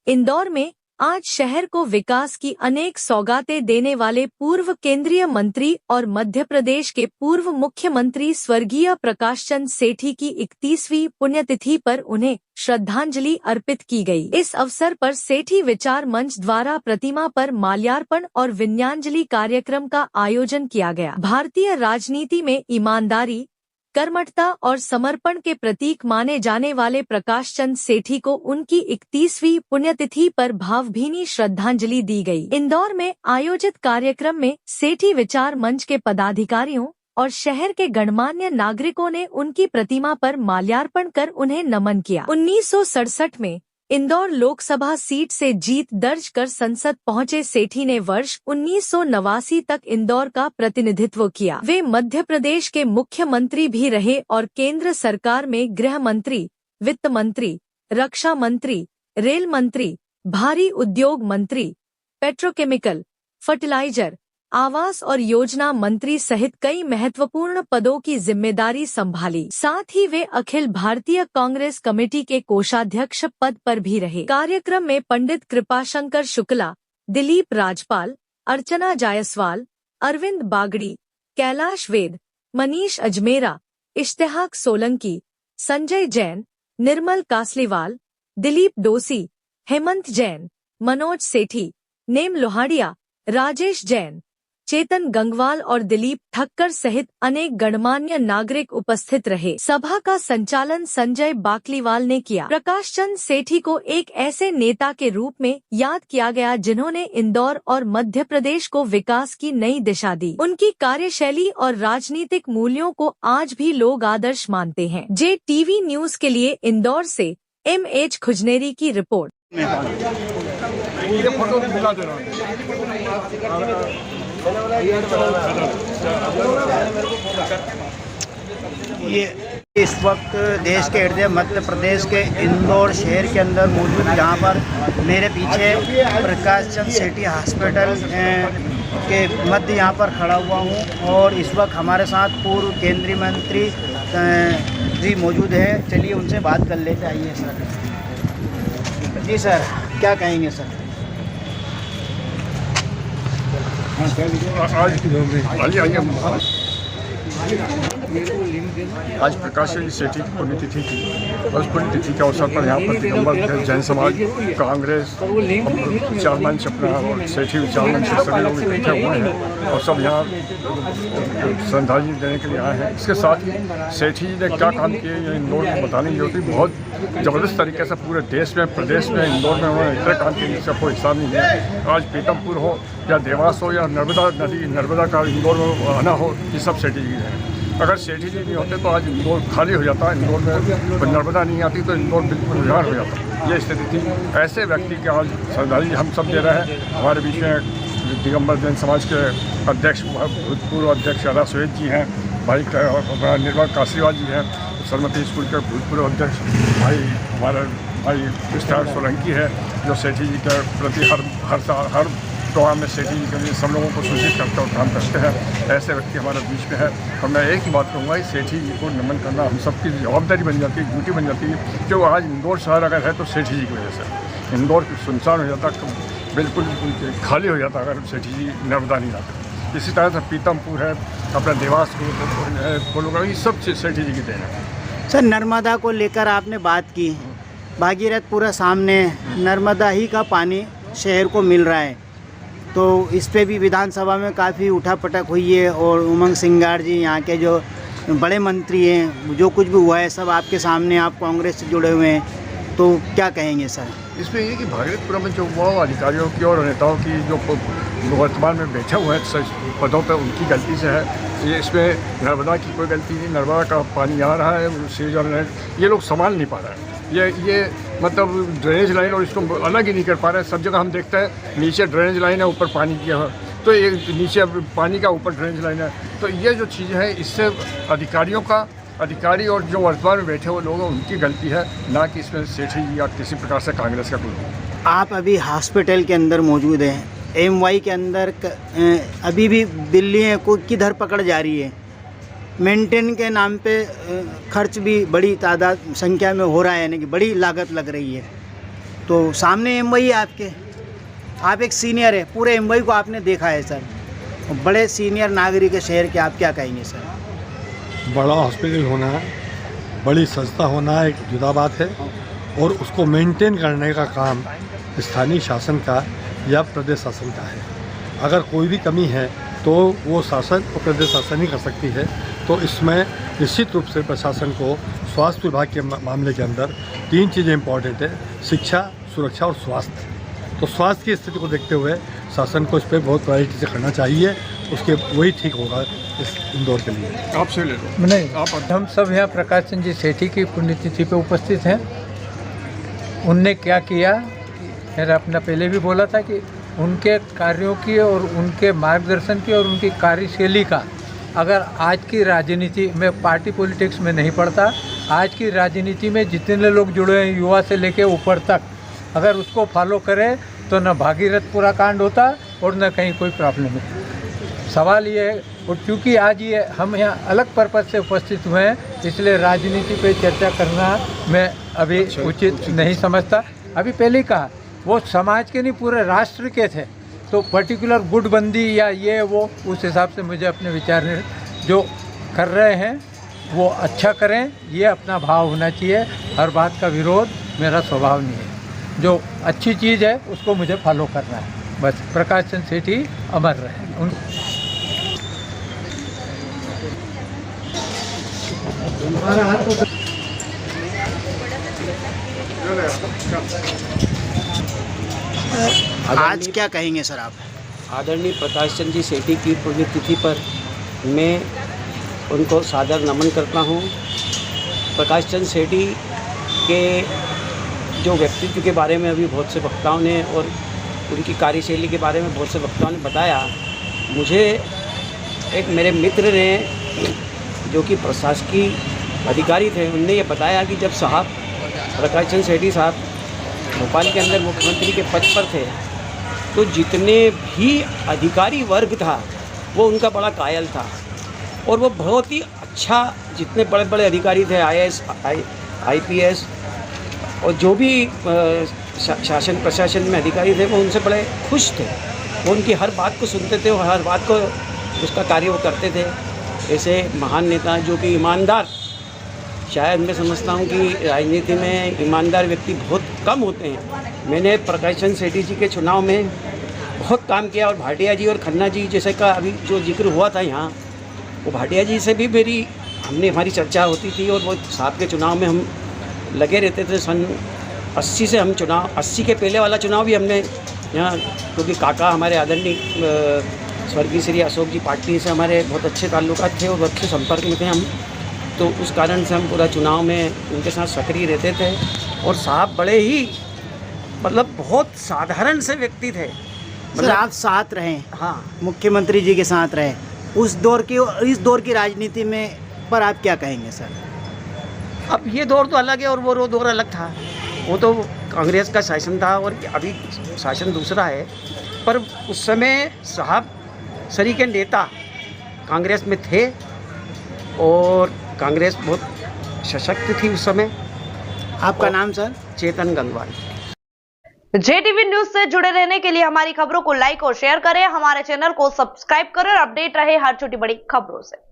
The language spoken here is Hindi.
इंदौर में आज शहर को विकास की अनेक सौगातें देने वाले पूर्व केंद्रीय मंत्री और मध्य प्रदेश के पूर्व मुख्यमंत्री स्वर्गीय प्रकाश चंद सेठी की 31वीं पुण्यतिथि पर उन्हें श्रद्धांजलि अर्पित की गई। इस अवसर पर सेठी विचार मंच द्वारा प्रतिमा पर माल्यार्पण और विनयान्जलि कार्यक्रम का आयोजन किया गया। भारतीय राजनीति में ईमानदारी, कर्मठता और समर्पण के प्रतीक माने जाने वाले प्रकाश चंद सेठी को उनकी 31वीं पुण्यतिथि पर भावभीनी श्रद्धांजलि दी गई। इंदौर में आयोजित कार्यक्रम में सेठी विचार मंच के पदाधिकारियों और शहर के गणमान्य नागरिकों ने उनकी प्रतिमा पर माल्यार्पण कर उन्हें नमन किया। 1967 में इंदौर लोकसभा सीट से जीत दर्ज कर संसद पहुंचे सेठी ने वर्ष 1989 तक इंदौर का प्रतिनिधित्व किया। वे मध्य प्रदेश के मुख्यमंत्री भी रहे और केंद्र सरकार में गृह मंत्री, वित्त मंत्री, रक्षा मंत्री, रेल मंत्री, भारी उद्योग मंत्री, पेट्रोकेमिकल, फर्टिलाइजर, आवास और योजना मंत्री सहित कई महत्वपूर्ण पदों की जिम्मेदारी संभाली। साथ ही वे अखिल भारतीय कांग्रेस कमेटी के कोषाध्यक्ष पद पर भी रहे। कार्यक्रम में पंडित कृपाशंकर शुक्ला, दिलीप राजपाल, अर्चना जायसवाल, अरविंद बागड़ी, कैलाश वेद, मनीष अजमेरा, इश्तिहाक सोलंकी, संजय जैन, निर्मल कासलीवाल, दिलीप डोसी, हेमंत जैन, मनोज सेठी, नेम लोहाड़िया, राजेश जैन, चेतन गंगवाल और दिलीप ठक्कर सहित अनेक गणमान्य नागरिक उपस्थित रहे। सभा का संचालन संजय बाकलीवाल ने किया। प्रकाश चंद सेठी को एक ऐसे नेता के रूप में याद किया गया जिन्होंने इंदौर और मध्य प्रदेश को विकास की नई दिशा दी। उनकी कार्यशैली और राजनीतिक मूल्यों को आज भी लोग आदर्श मानते हैं। JTV न्यूज के लिए इंदौर से MH खुजनेरी की रिपोर्ट। ये इस वक्त देश के हृदय मध्य प्रदेश के इंदौर शहर के अंदर मौजूद, यहाँ पर मेरे पीछे प्रकाश चंद सेठी हॉस्पिटल के मध्य यहाँ पर खड़ा हुआ हूँ और इस वक्त हमारे साथ पूर्व केंद्रीय मंत्री जी मौजूद हैं। चलिए उनसे बात कर लेते। आइए सर। जी सर, क्या कहेंगे सर? आज प्रकाश चंद सेठी की पुण्यतिथि थी। उस पुण्यतिथि के अवसर पर यहाँ पर दिगंबर जैन समाज, कांग्रेस, विचार मंच अपना और सेठी विचार मंच से सभी लोग इकट्ठे हुए हैं और सब यहाँ श्रद्धांजलि देने के लिए आए हैं। इसके साथ ही सेठी जी ने क्या काम किए ये इंदौर को बताने की जरूरत है। बहुत ज़बरदस्त तरीके से पूरे देश में, प्रदेश में, इंदौर में उन्होंने इतने काम किए जिसका कोई हिसाब नहीं है। आज पीतमपुर हो या देवास हो या नर्मदा नदी, नर्मदा का इंदौर में आना हो, ये सब सेठी जी हैं। अगर सेठी जी नहीं होते तो आज इंदौर खाली हो जाता। इंदौर में नर्मदा नहीं आती तो इंदौर बिल्कुल उजाड़ हो जाता। ये स्थिति थी। ऐसे व्यक्ति के आज श्रद्धांजलि हम सब दे रहे हैं। हमारे बीच में दिगंबर जैन समाज के अध्यक्ष, भूतपूर्व अध्यक्ष राधा श्वेत जी हैं, भाई निर्मल कासलीवाल जी हैं, सरमती स्कूल के भूतपूर्व अध्यक्ष हमारे भाई इश्तिहाक सोलंकी है, जो सेठी जी के प्रति हर प्रोग्राम में सेठी जी के लिए सब लोगों को सूचित करते और काम करते हैं। ऐसे व्यक्ति हमारे बीच में है और मैं एक ही बात कहूँगा, सेठी जी को नमन करना हम सबकी जवाबदारी बन जाती है, ड्यूटी बन जाती है। जो आज इंदौर शहर अगर है तो सेठी जी की वजह से इंदौर सुनसान हो जाता, बिल्कुल खाली हो जाता अगर सेठी जी नर्मदा नहीं आते। इसी तरह से पीतमपुर है, अपना देवास को ये सब सेठी जी की देन है। सर, नर्मदा को लेकर आपने बात की, भागीरथ पूरा सामने, नर्मदा ही का पानी शहर को मिल रहा है, तो इस पे भी विधानसभा में काफ़ी उठापटक हुई है और उमंग सिंगार जी यहाँ के जो बड़े मंत्री हैं, जो कुछ भी हुआ है सब आपके सामने, आप कांग्रेस से जुड़े हुए हैं, तो क्या कहेंगे सर? इसमें ये कि भागीरथपुरा में जो वो अधिकारियों की और नेताओं की जो वर्तमान में बैठे हुए हैं पदों पर, उनकी गलती से है। ये इसमें नर्मदा की कोई गलती नहीं। नर्मदा का पानी आ रहा है, ये लोग संभाल नहीं पा रहे हैं। ये मतलब ड्रेनेज लाइन और इसको अलग ही नहीं कर पा रहे हैं। सब जगह हम देखते हैं नीचे ड्रेनेज लाइन है, ऊपर पानी की है, तो ये नीचे पानी का ऊपर ड्रेनेज लाइन है। तो ये जो चीज़ है, इससे अधिकारी और जो वर्तमान में बैठे हुए लोग हैं उनकी गलती है, ना कि इसमें सेठी जी या किसी प्रकार से कांग्रेस का कोई। आप अभी हॉस्पिटल के अंदर मौजूद हैं, MY के अंदर अभी भी दिल्ली की धरपकड़ जारी है। मेंटेन के नाम पे खर्च भी बड़ी तादाद संख्या में हो रहा है, यानी कि बड़ी लागत लग रही है। तो सामने एमवाई है आपके, आप एक सीनियर है, पूरे एमवाई को आपने देखा है सर, बड़े सीनियर नागरिक है शहर के, आप क्या कहेंगे सर? बड़ा हॉस्पिटल होना, बड़ी संस्था होना एक जुदा बात है, और उसको मेंटेन करने का काम स्थानीय शासन का या प्रदेश शासन का है। अगर कोई भी कमी है तो वो शासन और प्रदेश शासन ही कर सकती है। तो इसमें निश्चित रूप से प्रशासन को स्वास्थ्य विभाग के मामले के अंदर 3 चीज़ें इम्पॉर्टेंट है: शिक्षा, सुरक्षा और स्वास्थ्य। तो स्वास्थ्य की स्थिति को देखते हुए शासन को इस पर बहुत प्रायोरिटी से करना चाहिए, उसके वही ठीक होगा इस इंदौर के लिए। आपसे ले लो। नहीं, आप हम सब यहाँ प्रकाश चंद जी सेठी की पुण्यतिथि पे उपस्थित हैं। उनने क्या किया, मैंने अपना पहले भी बोला था कि उनके कार्यों की और उनके मार्गदर्शन की और उनकी कार्यशैली का अगर आज की राजनीति में, पार्टी पॉलिटिक्स में नहीं पड़ता, आज की राजनीति में जितने लोग जुड़े हैं युवा से लेके ऊपर तक, अगर उसको फॉलो करें तो न भागीरथपुरा कांड होता और न कहीं कोई प्रॉब्लम होती। सवाल ये है, और क्योंकि आज ये हम यहाँ अलग पर्पज से उपस्थित हुए हैं, इसलिए राजनीति पे चर्चा करना मैं अभी उचित नहीं समझता। अभी पहले ही कहा, वो समाज के नहीं पूरे राष्ट्र के थे, तो पर्टिकुलर गुटबंदी या ये वो उस हिसाब से मुझे अपने विचार जो कर रहे हैं वो अच्छा करें, ये अपना भाव होना चाहिए। हर बात का विरोध मेरा स्वभाव नहीं है, जो अच्छी चीज़ है उसको मुझे फॉलो करना है बस। प्रकाश चंद सेठी अमर रहे। आज क्या कहेंगे सर आप? आदरणीय प्रकाश चंद जी सेठी की पुण्यतिथि पर मैं उनको सादर नमन करता हूँ। प्रकाश चंद सेठी के जो व्यक्तित्व के बारे में अभी बहुत से वक्ताओं ने और उनकी कार्यशैली के बारे में बहुत से वक्ताओं ने बताया, मुझे एक मेरे मित्र ने जो कि प्रशासकीय अधिकारी थे, उनने ये बताया कि जब साहब प्रकाश चंद सेठी साहब भोपाल के अंदर मुख्यमंत्री के पद पर थे तो जितने भी अधिकारी वर्ग था वो उनका बड़ा कायल था, और वो बहुत ही अच्छा, जितने बड़े बड़े अधिकारी थे, IAS, IPS और जो भी शासन प्रशासन में अधिकारी थे, वो उनसे बड़े खुश थे। वो उनकी हर बात को सुनते थे और हर बात को उसका कार्य वो करते थे। ऐसे महान नेता जो कि ईमानदार, शायद मैं समझता हूँ कि राजनीति में ईमानदार व्यक्ति बहुत कम होते हैं। मैंने प्रकाश चंद सेठी जी के चुनाव में बहुत काम किया, और भाटिया जी और खन्ना जी जैसे का अभी जो जिक्र हुआ था यहाँ, वो भाटिया जी से भी हमारी चर्चा होती थी, और वो साहब के चुनाव में हम लगे रहते थे। सन 80 से हम 80 के पहले वाला चुनाव भी हमने यहाँ, क्योंकि काका हमारे आदरणीय स्वर्गीय श्री अशोक जी पाटनी से हमारे बहुत अच्छे ताल्लुकात थे और अच्छे संपर्क में थे हम, तो उस कारण से हम पूरा चुनाव में उनके साथ सक्रिय रहते थे। और साहब बड़े ही मतलब बहुत साधारण से व्यक्ति थे। मतलब आप साथ रहे, हाँ, मुख्यमंत्री जी के साथ रहे उस दौर की और इस दौर की राजनीति में, पर आप क्या कहेंगे सर? अब ये दौर तो अलग है और वो दौर अलग था। वो तो कांग्रेस का शासन था और अभी शासन दूसरा है, पर उस समय साहब सरी के नेता कांग्रेस में थे और कांग्रेस बहुत सशक्त थी उस समय। आपका नाम सर? चेतन गंगवाल। JTV न्यूज से जुड़े रहने के लिए हमारी खबरों को लाइक और शेयर करें, हमारे चैनल को सब्सक्राइब करें और अपडेट रहे हर छोटी बड़ी खबरों से।